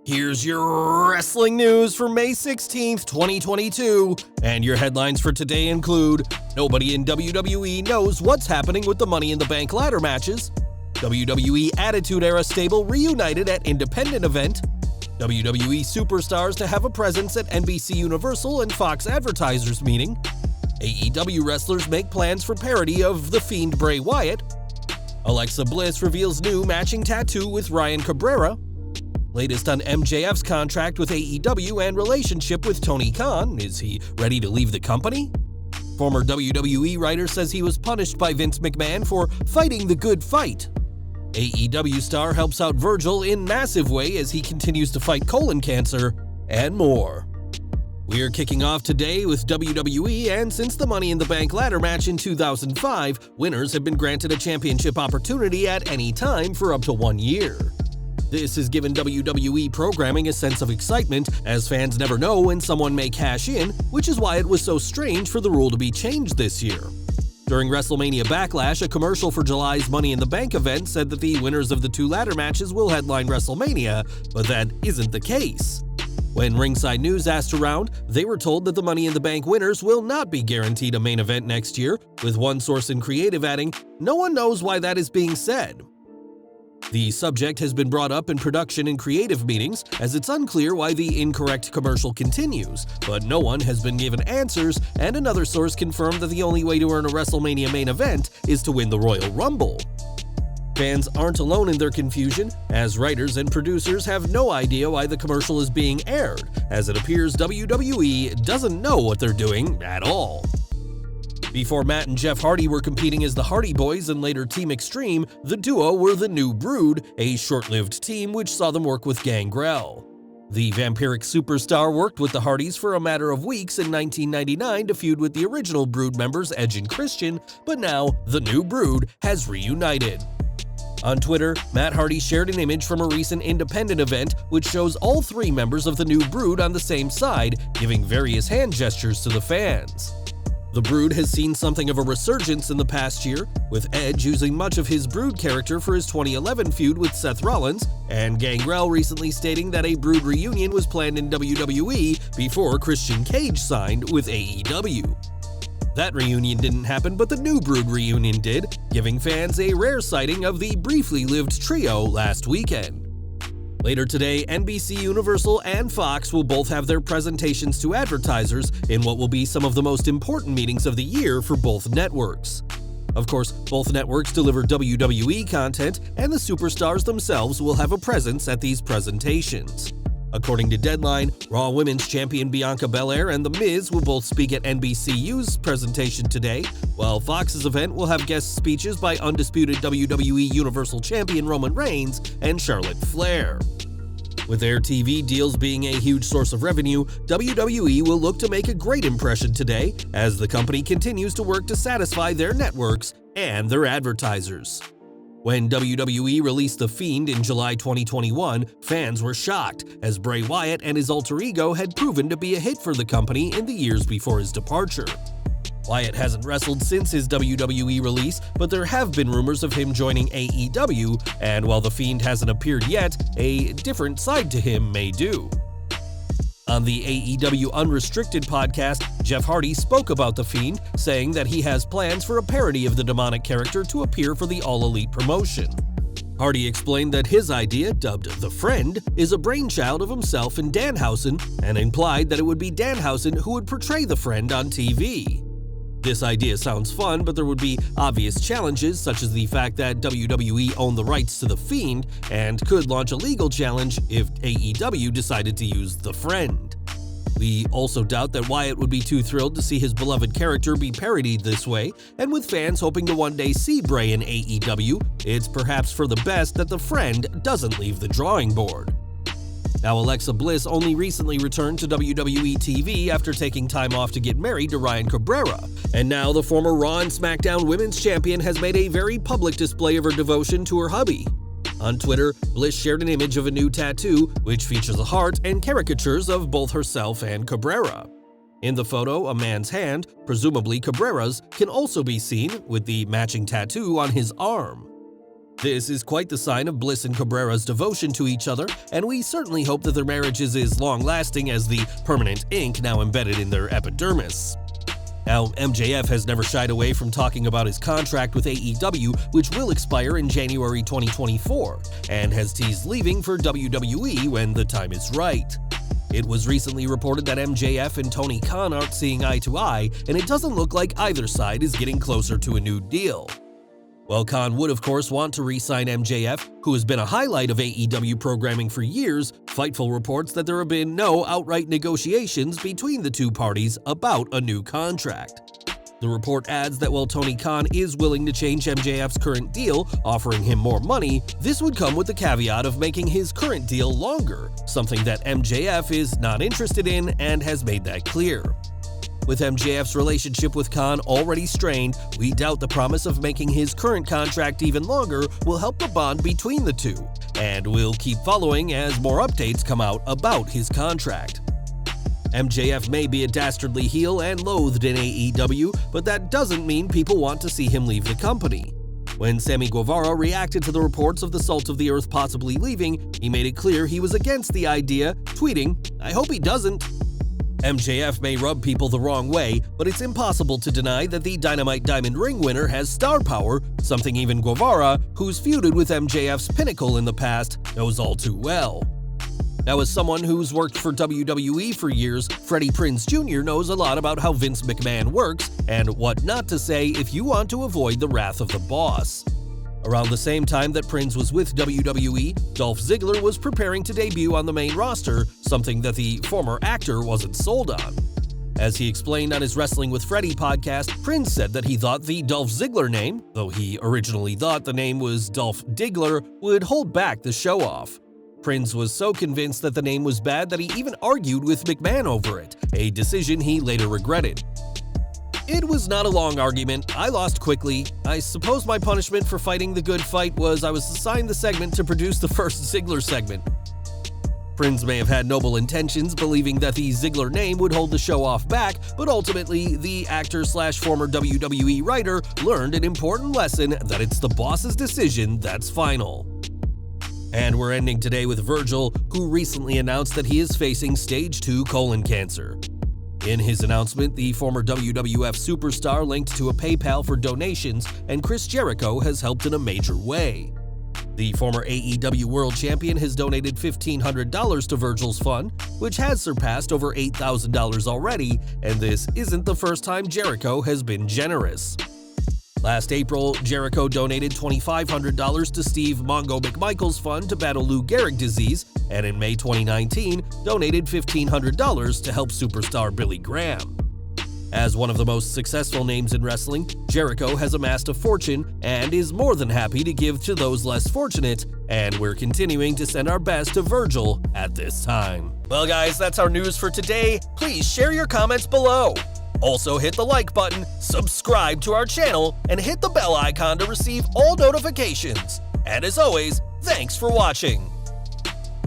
Here's your wrestling news for May 16th, 2022, and your headlines for today include: nobody in WWE knows what's happening with the Money in the Bank ladder matches, WWE Attitude Era stable reunited at independent event, WWE superstars to have a presence at NBC-Universal and Fox Advertisers meeting, AEW wrestlers make plans for parody of the Fiend Bray Wyatt, Alexa Bliss reveals new matching tattoo with Ryan Cabrera, latest on MJF's contract with AEW and relationship with Tony Khan. Is he ready to leave the company? Former WWE writer says he was punished by Vince McMahon for fighting the good fight. AEW star helps out Virgil in massive way as he continues to fight colon cancer, and more. We're kicking off today with WWE, and since the Money in the Bank ladder match in 2005, winners have been granted a championship opportunity at any time for up to 1 year. This has given WWE programming a sense of excitement, as fans never know when someone may cash in, which is why it was so strange for the rule to be changed this year. During WrestleMania Backlash, a commercial for July's Money in the Bank event said that the winners of the two ladder matches will headline WrestleMania, but that isn't the case. When Ringside News asked around, they were told that the Money in the Bank winners will not be guaranteed a main event next year, with one source in creative adding, "No one knows why that is being said." The subject has been brought up in production and creative meetings, as it's unclear why the incorrect commercial continues, but no one has been given answers, and another source confirmed that the only way to earn a WrestleMania main event is to win the Royal Rumble. Fans aren't alone in their confusion, as writers and producers have no idea why the commercial is being aired, as it appears WWE doesn't know what they're doing at all. Before Matt and Jeff Hardy were competing as the Hardy Boys and later Team Extreme, the duo were the New Brood, a short-lived team which saw them work with Gangrel. The vampiric superstar worked with the Hardys for a matter of weeks in 1999 to feud with the original Brood members Edge and Christian, but now the New Brood has reunited. On Twitter, Matt Hardy shared an image from a recent independent event which shows all three members of the New Brood on the same side, giving various hand gestures to the fans. The Brood has seen something of a resurgence in the past year, with Edge using much of his Brood character for his 2011 feud with Seth Rollins, and Gangrel recently stating that a Brood reunion was planned in WWE before Christian Cage signed with AEW. That reunion didn't happen, but the New Brood reunion did, giving fans a rare sighting of the briefly lived trio last weekend. Later today, NBC-Universal and Fox will both have their presentations to advertisers in what will be some of the most important meetings of the year for both networks. Of course, both networks deliver WWE content, and the superstars themselves will have a presence at these presentations. According to Deadline, Raw Women's Champion Bianca Belair and The Miz will both speak at NBCU's presentation today, while Fox's event will have guest speeches by undisputed WWE Universal Champion Roman Reigns and Charlotte Flair. With their TV deals being a huge source of revenue, WWE will look to make a great impression today as the company continues to work to satisfy their networks and their advertisers. When WWE released The Fiend in July 2021, fans were shocked, as Bray Wyatt and his alter ego had proven to be a hit for the company in the years before his departure. Wyatt hasn't wrestled since his WWE release, but there have been rumors of him joining AEW, and while The Fiend hasn't appeared yet, a different side to him may do. On the AEW Unrestricted podcast, Jeff Hardy spoke about The Fiend, saying that he has plans for a parody of the demonic character to appear for the All Elite promotion. Hardy explained that his idea, dubbed The Friend, is a brainchild of himself and Danhausen, and implied that it would be Danhausen who would portray The Friend on TV. This idea sounds fun, but there would be obvious challenges, such as the fact that WWE owned the rights to The Fiend and could launch a legal challenge if AEW decided to use The Friend. We also doubt that Wyatt would be too thrilled to see his beloved character be parodied this way, and with fans hoping to one day see Bray in AEW, it's perhaps for the best that The Friend doesn't leave the drawing board. Now, Alexa Bliss only recently returned to WWE TV after taking time off to get married to Ryan Cabrera, and now the former Raw and SmackDown Women's Champion has made a very public display of her devotion to her hubby. On Twitter, Bliss shared an image of a new tattoo, which features a heart and caricatures of both herself and Cabrera. In the photo, a man's hand, presumably Cabrera's, can also be seen, with the matching tattoo on his arm. This is quite the sign of Bliss and Cabrera's devotion to each other, and we certainly hope that their marriage is as long-lasting as the permanent ink now embedded in their epidermis. Now, MJF has never shied away from talking about his contract with AEW, which will expire in January 2024, and has teased leaving for WWE when the time is right. It was recently reported that MJF and Tony Khan aren't seeing eye to eye, and it doesn't look like either side is getting closer to a new deal. While Khan would of course want to re-sign MJF, who has been a highlight of AEW programming for years, Fightful reports that there have been no outright negotiations between the two parties about a new contract. The report adds that while Tony Khan is willing to change MJF's current deal, offering him more money, this would come with the caveat of making his current deal longer, something that MJF is not interested in and has made that clear. With MJF's relationship with Khan already strained, we doubt the promise of making his current contract even longer will help the bond between the two, and we'll keep following as more updates come out about his contract. MJF may be a dastardly heel and loathed in AEW, but that doesn't mean people want to see him leave the company. When Sammy Guevara reacted to the reports of the Salt of the Earth possibly leaving, he made it clear he was against the idea, tweeting, "I hope he doesn't." MJF may rub people the wrong way, but it's impossible to deny that the Dynamite Diamond Ring winner has star power, something even Guevara, who's feuded with MJF's Pinnacle in the past, knows all too well. Now, as someone who's worked for WWE for years, Freddie Prinze Jr. knows a lot about how Vince McMahon works and what not to say if you want to avoid the wrath of the boss. Around the same time that Prinze was with WWE, Dolph Ziggler was preparing to debut on the main roster, something that the former actor wasn't sold on. As he explained on his Wrestling with Freddie podcast, Prinze said that he thought the Dolph Ziggler name, though he originally thought the name was Dolph Diggler, would hold back the show-off. Prinze was so convinced that the name was bad that he even argued with McMahon over it, a decision he later regretted. It was not a long argument. I lost quickly. I suppose my punishment for fighting the good fight was I was assigned the segment to produce the first Ziggler segment. Prinze may have had noble intentions, believing that the Ziggler name would hold the show off back, but ultimately, the actor/former WWE writer learned an important lesson that it's the boss's decision that's final. And we're ending today with Virgil, who recently announced that he is facing stage 2 colon cancer. In his announcement, the former WWF superstar linked to a PayPal for donations, and Chris Jericho has helped in a major way. The former AEW World Champion has donated $1,500 to Virgil's fund, which has surpassed over $8,000 already, and this isn't the first time Jericho has been generous. Last April, Jericho donated $2,500 to Steve Mongo McMichael's fund to battle Lou Gehrig disease, and in May 2019, donated $1,500 to help superstar Billy Graham. As one of the most successful names in wrestling, Jericho has amassed a fortune and is more than happy to give to those less fortunate, and we're continuing to send our best to Virgil at this time. Well guys, that's our news for today. Please share your comments below. Also hit the like button, subscribe to our channel, and hit the bell icon to receive all notifications. And as always, thanks for watching.